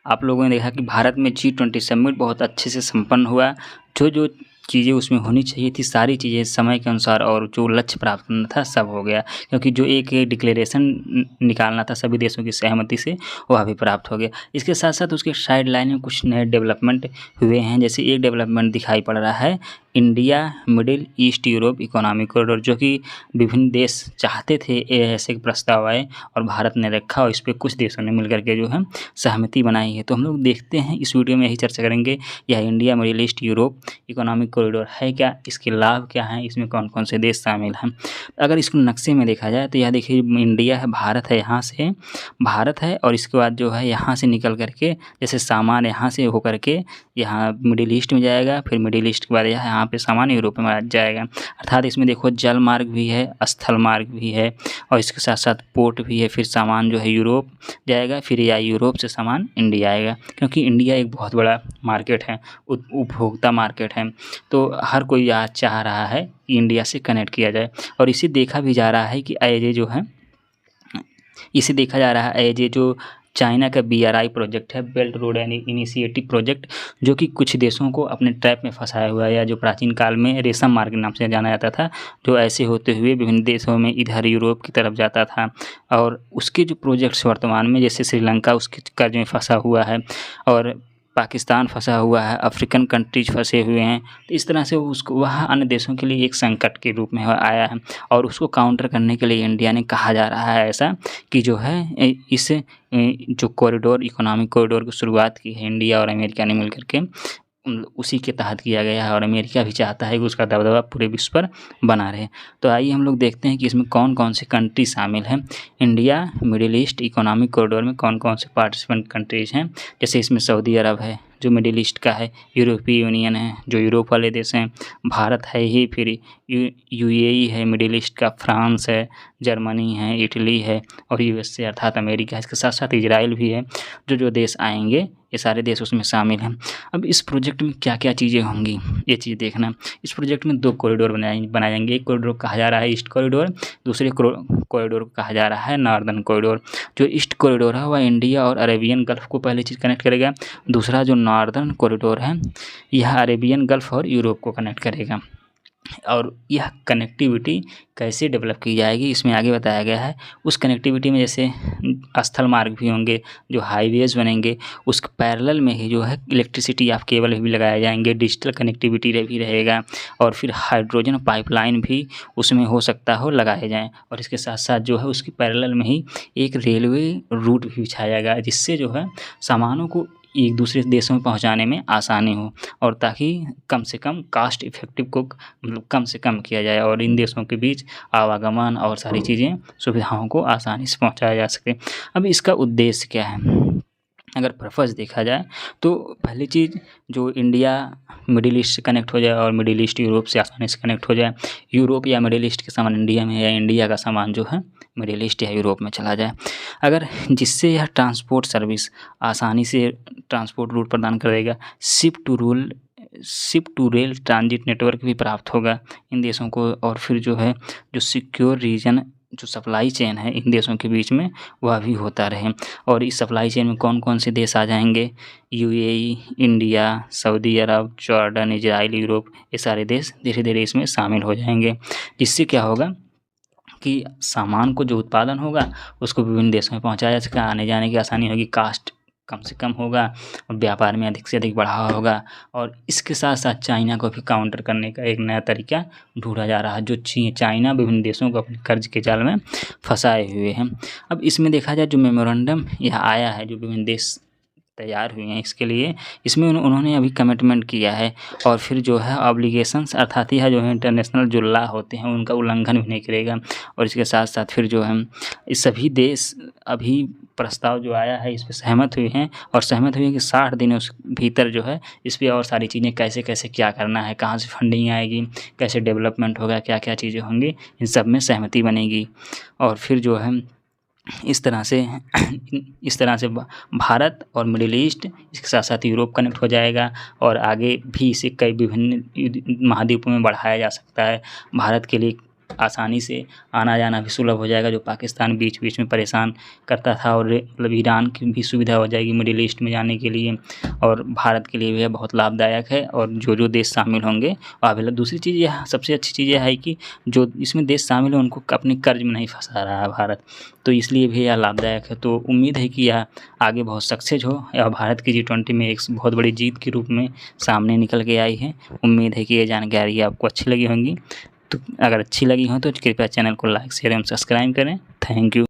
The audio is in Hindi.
आप लोगों ने देखा कि भारत में G20 समिट बहुत अच्छे से संपन्न हुआ। जो चीज़ें उसमें होनी चाहिए थी, सारी चीज़ें समय के अनुसार और जो लक्ष्य प्राप्त करना था सब हो गया। क्योंकि जो एक डिक्लेरेशन निकालना था सभी देशों की सहमति से, वह भी प्राप्त हो गया। इसके साथ-साथ उसके साइड लाइन में कुछ नए डेवलपमेंट हुए हैं। जैसे एक डेवलपमेंट दिखाई पड़ रहा है, India middle east Europe economic corridor, जो कि विभिन्न देश चाहते थे ऐसे प्रस्ताव आए और भारत ने रखा और इस पे कुछ देशों ने मिलकर के जो है सहमति बनाई है। तो हम लोग देखते हैं इस वीडियो में यही चर्चा करेंगे, यह India middle east Europe economic corridor है क्या, इसके लाभ क्या हैं, इसमें कौन-कौन से देश शामिल हैं। अगर इसको नक्शे में देखा जाए तो यह देखिए इंडिया है, भारत है, यहाँ से भारत है और इसके बाद जो है यहाँ से निकल कर के जैसे सामान यहाँ से होकर के यहाँ मिडिल ईस्ट में जाएगा, फिर मिडिल ईस्ट के बाद यहाँ पे सामान यूरोप में जाएगा। अर्थात इसमें देखो जल मार्ग भी है, स्थल मार्ग भी है और इसके साथ-साथ पोर्ट भी है। फिर सामान जो है यूरोप जाएगा, फिर या यूरोप से सामान इंडिया आएगा। क्योंकि इंडिया एक बहुत बड़ा मार्केट है, उपभोक्ता मार्केट है, तो हर कोई आज चाह रहा है कि इंडिया से कनेक्ट किया जाए। और इसे देखा भी जा रहा है कि ये जो है, इसे देखा जा रहा है ये जो चाइना का BRI प्रोजेक्ट है, बेल्ट रोड इनिशिएटिव प्रोजेक्ट, जो कि कुछ देशों को अपने ट्रैप में फंसाया हुआ है, या जो प्राचीन काल में रेशम मार्ग के नाम से जाना जाता था, जो ऐसे होते हुए विभिन्न देशों में इधर यूरोप की तरफ जाता था। और उसके जो प्रोजेक्ट्स वर्तमान में, जैसे श्रीलंका उसके कर्ज में फंसा हुआ है और पाकिस्तान फंसा हुआ है, अफ्रीकन कंट्रीज फंसे हुए हैं। तो इस तरह से उसको वह अन्य देशों के लिए एक संकट के रूप में आया है और उसको काउंटर करने के लिए इंडिया ने कहा जा रहा है ऐसा कि जो है इस जो कॉरिडोर इकोनॉमिक कॉरिडोर की शुरुआत की है इंडिया और अमेरिका ने मिलकर के, उसी के तहत किया गया है और अमेरिका भी चाहता है कि उसका दबदबा पूरे विश्व पर बना रहे। तो आइए हम लोग देखते हैं कि इसमें कौन-कौन से कंट्री शामिल हैं। India middle east economic corridor में कौन-कौन से पार्टिसिपेंट कंट्रीज़ हैं। जैसे इसमें सऊदी अरब है जो मिडिल ईस्ट का है, यूरोपीय यूनियन है जो यूरोप वाले देश हैं, भारत है ही, फिर UAE है मिडिल ईस्ट का, फ्रांस है, जर्मनी है, इटली है और USA अर्थात अमेरिका है। इसके साथ-साथ इजराइल भी है। जो देश आएंगे ये सारे देश उसमें शामिल हैं। अब इस प्रोजेक्ट में क्या-क्या चीज़ें होंगी ये चीज़ देखना। इस प्रोजेक्ट में 2 कॉरिडोर बनाए जाएंगे। एक कॉरिडोर कहा जा रहा है ईस्ट कॉरिडोर, दूसरे कॉरिडोर को कहा जा रहा है नॉर्दर्न कॉरिडोर। जो ईस्ट कॉरिडोर है वह इंडिया और अरेबियन गल्फ को पहली चीज़ कनेक्ट करेगा। दूसरा जो नॉर्दर्न कॉरिडोर है यह अरेबियन गल्फ और यूरोप को कनेक्ट करेगा। और यह कनेक्टिविटी कैसे डेवलप की जाएगी इसमें आगे बताया गया है। उस कनेक्टिविटी में जैसे स्थल मार्ग भी होंगे, जो हाईवेज़ बनेंगे, उसके पैरेलल में ही जो है इलेक्ट्रिसिटी ऑफ केबल भी लगाए जाएंगे, डिजिटल कनेक्टिविटी भी रहेगा और फिर हाइड्रोजन पाइपलाइन भी उसमें हो सकता हो लगाए जाएँ। और इसके साथ-साथ जो है उसके पैरेलल में ही एक रेलवे रूट भी बिछाया जाएगा, जिससे जो है सामानों को एक दूसरे देशों में पहुँचाने में आसानी हो और ताकि कम से कम कॉस्ट इफ़ेक्टिव को मतलब कम से कम किया जाए और इन देशों के बीच आवागमन और सारी चीज़ें सुविधाओं को आसानी से पहुँचाया जा सके। अब इसका उद्देश्य क्या है? अगर पर्पज़ देखा जाए तो पहली चीज़ जो इंडिया मिडिल ईस्ट से कनेक्ट हो जाए और मिडिल ईस्ट यूरोप से आसानी से कनेक्ट हो जाए। यूरोप या मिडिल ईस्ट के सामान इंडिया में या इंडिया का सामान जो है मिडिल ईस्ट या यूरोप में चला जाए। अगर जिससे यह ट्रांसपोर्ट सर्विस आसानी से ट्रांसपोर्ट रूट प्रदान करेगा। Ship to rail transit network भी प्राप्त होगा इन देशों को। और फिर जो है जो सिक्योर रीजन जो सप्लाई चेन है इन देशों के बीच में वह भी होता रहे। और इस सप्लाई चेन में कौन-कौन से देश आ जाएंगे? UAE, इंडिया, सऊदी अरब, जॉर्डन, इजराइल, यूरोप, ये सारे देश धीरे-धीरे इसमें शामिल हो जाएंगे। जिससे क्या होगा कि सामान को जो उत्पादन होगा उसको विभिन्न देशों में पहुँचाया जा सकेगा, आने-जाने की आसानी होगी, कास्ट कम से कम होगा और व्यापार में अधिक से अधिक बढ़ावा होगा। और इसके साथ-साथ चाइना को भी काउंटर करने का एक नया तरीका ढूँढा जा रहा है, जो चाइना विभिन्न देशों को अपने कर्ज के जाल में फँसाए हुए हैं। अब इसमें देखा जाए जो मेमोरेंडम यह आया है, जो विभिन्न देश तैयार हुए हैं इसके लिए, इसमें उन्होंने अभी कमिटमेंट किया है और फिर जो है ऑब्लिगेशंस अर्थात यह जो है इंटरनेशनल जो लॉ होते हैं उनका उल्लंघन भी नहीं करेगा। और इसके साथ-साथ फिर जो है इस सभी देश अभी प्रस्ताव जो आया है इस पे सहमत हुए हैं और सहमत हुए हैं कि 60 दिनों से भीतर जो है इस पे और सारी चीज़ें कैसे-कैसे क्या करना है, कहाँ से फंडिंग आएगी, कैसे डेवलपमेंट होगा, क्या-क्या चीज़ें होंगी, इन सब में सहमति बनेगी। और फिर जो है इस तरह से भारत और मिडिल ईस्ट इसके साथ-साथ यूरोप कनेक्ट हो जाएगा और आगे भी इसे कई विभिन्न महाद्वीपों में बढ़ाया जा सकता है। भारत के लिए आसानी से आना जाना भी सुलभ हो जाएगा, जो पाकिस्तान बीच बीच में परेशान करता था, और मतलब ईरान की भी सुविधा हो जाएगी मिडिल ईस्ट में जाने के लिए, और भारत के लिए भी बहुत लाभदायक है। और जो देश शामिल होंगे दूसरी चीज़ यह सबसे अच्छी चीज़ यह है कि जो इसमें देश शामिल हैं उनको अपने कर्ज में नहीं फंसा रहा है भारत, तो इसलिए भी यह लाभदायक है। तो उम्मीद है कि यह आगे बहुत सक्सेस हो, या भारत की G20 में एक बहुत बड़ी जीत के रूप में सामने निकल के आई है। उम्मीद है कि ये जानकारी आपको अच्छी लगी होंगी। तो अगर अच्छी लगी हो तो कृपया चैनल को लाइक शेयर एवं सब्सक्राइब करें। Thank you.